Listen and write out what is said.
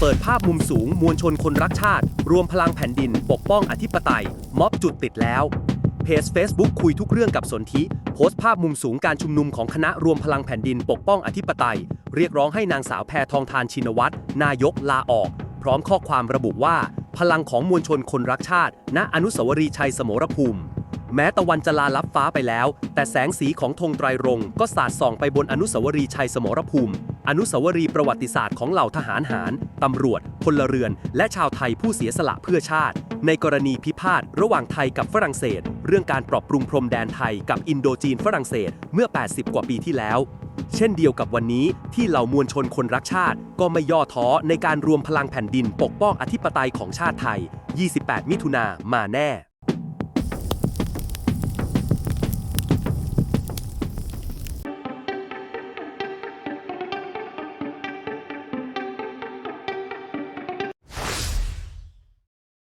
เปิดภาพมุมสูงมวลชนคนรักชาติรวมพลังแผ่นดินปกป้องอธิปไตยม็อบจุดติดแล้วเพจ Facebook คุยทุกเรื่องกับสนธิโพสต์ภาพมุมสูงการชุมนุมของคณะรวมพลังแผ่นดินปกป้องอธิปไตยเรียกร้องให้นางสาวแพทองธารชินวัตรนายกลาออกพร้อมข้อความระบุว่าพลังของมวลชนคนรักชาติณอนุสาวรีย์ชัยสมรภูมิแม้ตะวันจะลาลับฟ้าไปแล้วแต่แสงสีของธงไตรรงค์ก็สาดส่องไปบนอนุสาวรีย์ชัยสมรภูมิอนุสาวรีย์ประวัติศาสตร์ของเหล่าทหารหารตำรวจพลเรือนและชาวไทยผู้เสียสละเพื่อชาติในกรณีพิพาทระหว่างไทยกับฝรั่งเศสเรื่องการปรับปรุงพรมแดนไทยกับอินโดจีนฝรั่งเศสเมื่อ 80 กว่าปีที่แล้วเช่นเดียวกับวันนี้ที่เหล่ามวลชนคนรักชาติก็ไม่ย่อท้อในการรวมพลังแผ่นดินปกป้องอธิปไตยของชาติไทย 28 มิถุนามาแน่